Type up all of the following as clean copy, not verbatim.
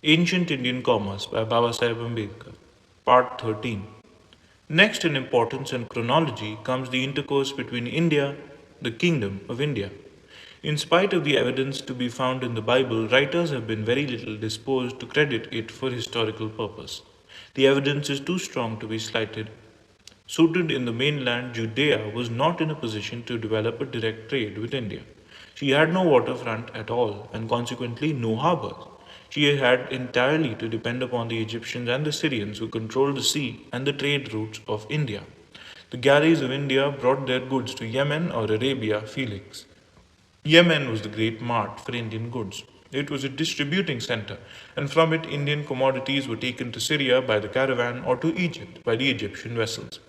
Ancient Indian Commerce by Babasaheb Ambedkar, Part 13. Next in importance and chronology comes the intercourse between India, the Kingdom of India. In spite of the evidence to be found in the Bible, writers have been very little disposed to credit it for historical purpose. The evidence is too strong to be slighted. Suited in the mainland, Judea was not in a position to develop a direct trade with India. She had no waterfront at all, and consequently no harbors. She had entirely to depend upon the Egyptians and the Syrians who controlled the sea and the trade routes of India. The galleys of India brought their goods to Yemen or Arabia Felix. Yemen was the great mart for Indian goods. It was a distributing center, and from it Indian commodities were taken to Syria by the caravan or to Egypt by the Egyptian vessels.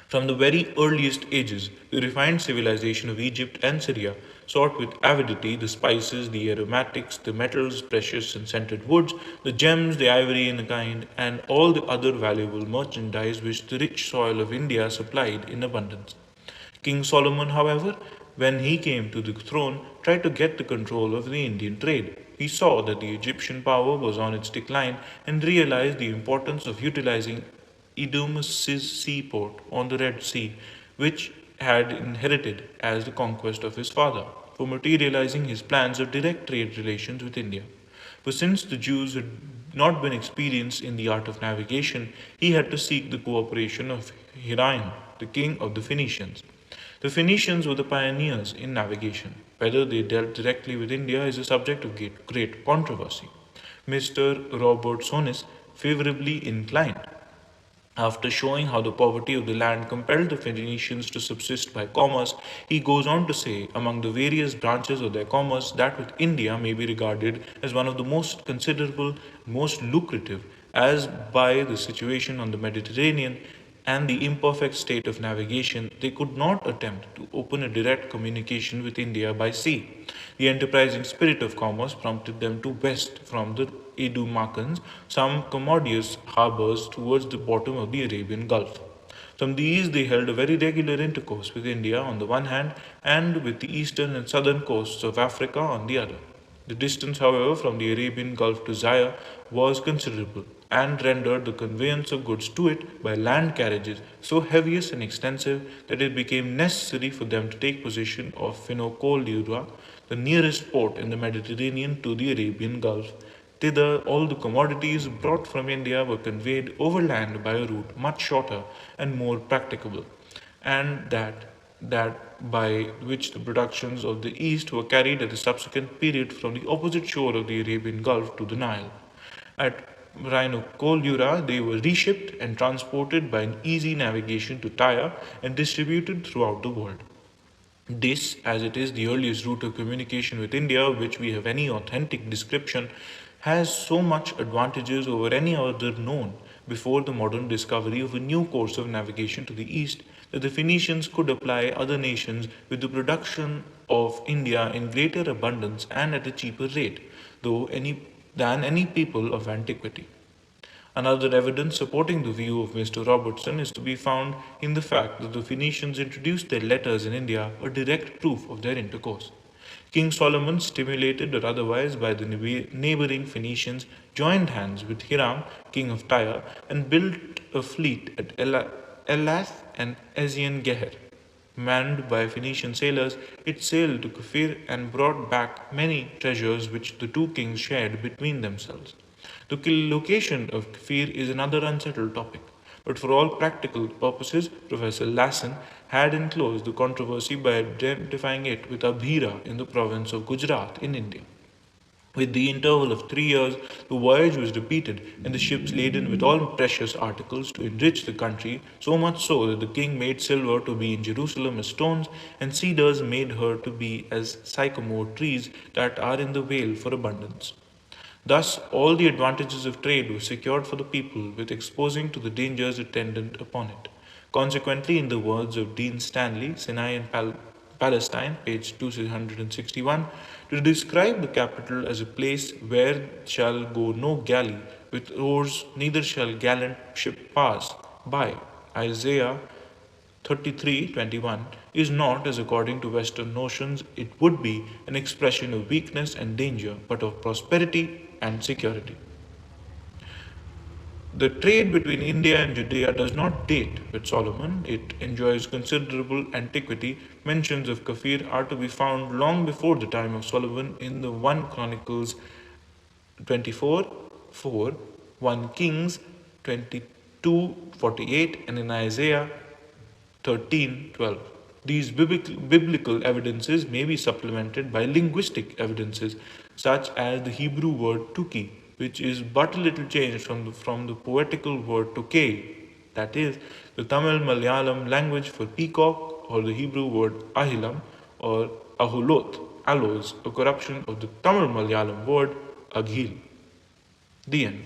From the very earliest ages, the refined civilization of Egypt and Syria sought with avidity the spices, the aromatics, the metals, precious and scented woods, the gems, the ivory in kind, and all the other valuable merchandise which the rich soil of India supplied in abundance. King Solomon, however, when he came to the throne, tried to get the control of the Indian trade. He saw that the Egyptian power was on its decline and realized the importance of utilizing Edom's seaport on the Red Sea, which had inherited as the conquest of his father, for materializing his plans of direct trade relations with India. For since the Jews had not been experienced in the art of navigation, he had to seek the cooperation of Hiram, the king of the Phoenicians. The Phoenicians were the pioneers in navigation. Whether they dealt directly with India is a subject of great controversy. Mr. Robert Sonis favorably inclined. After showing how the poverty of the land compelled the Phoenicians to subsist by commerce, he goes on to say, among the various branches of their commerce, that with India may be regarded as one of the most considerable, most lucrative, as by the situation on the Mediterranean and the imperfect state of navigation, they could not attempt to open a direct communication with India by sea. The enterprising spirit of commerce prompted them to west from the Edomakans some commodious harbors towards the bottom of the Arabian Gulf. From these, they held a very regular intercourse with India on the one hand and with the eastern and southern coasts of Africa on the other. The distance, however, from the Arabian Gulf to Zaire was considerable and rendered the conveyance of goods to it by land carriages so heaviest and extensive that it became necessary for them to take possession of Phenocolura, the nearest port in the Mediterranean to the Arabian Gulf. Thither, all the commodities brought from India were conveyed overland by a route much shorter and more practicable, and that by which the productions of the East were carried at a subsequent period from the opposite shore of the Arabian Gulf to the Nile. At Rhinocolura, they were reshipped and transported by an easy navigation to Tyre and distributed throughout the world. This, as it is the earliest route of communication with India of which we have any authentic description, has so much advantages over any other known before the modern discovery of a new course of navigation to the east that the Phoenicians could apply other nations with the production of India in greater abundance and at a cheaper rate, than any people of antiquity. Another evidence supporting the view of Mr. Robertson is to be found in the fact that the Phoenicians introduced their letters in India, a direct proof of their intercourse. King Solomon, stimulated or otherwise by the neighboring Phoenicians, joined hands with Hiram, king of Tyre, and built a fleet at Elath and Ezion Geher. Manned by Phoenician sailors, it sailed to Kfir and brought back many treasures which the two kings shared between themselves. The location of Kfir is another unsettled topic, but for all practical purposes, Professor Lassen had enclosed the controversy by identifying it with Abhira in the province of Gujarat in India. With the interval of 3 years, the voyage was repeated, and the ships laden with all precious articles to enrich the country, so much so that the king made silver to be in Jerusalem as stones, and cedars made her to be as sycamore trees that are in the vale for abundance. Thus, all the advantages of trade were secured for the people, with exposing to the dangers attendant upon it. Consequently, in the words of Dean Stanley, Sinai and Palestine, page 261, to describe the capital as a place where shall go no galley with oars, neither shall gallant ship pass by. Isaiah 33:21 is not, as according to Western notions it would be, an expression of weakness and danger, but of prosperity and security. The trade between India and Judea does not date with Solomon. It enjoys considerable antiquity. Mentions of Kafir are to be found long before the time of Solomon in the 1 Chronicles 24:4, 1 Kings 22:48, and in Isaiah 13:12. These biblical evidences may be supplemented by linguistic evidences, such as the Hebrew word tuki, which is but a little changed from the poetical word tukei, that is, the Tamil Malayalam language for peacock, or the Hebrew word ahilam or ahulot, aloes, a corruption of the Tamil Malayalam word aghil. The end.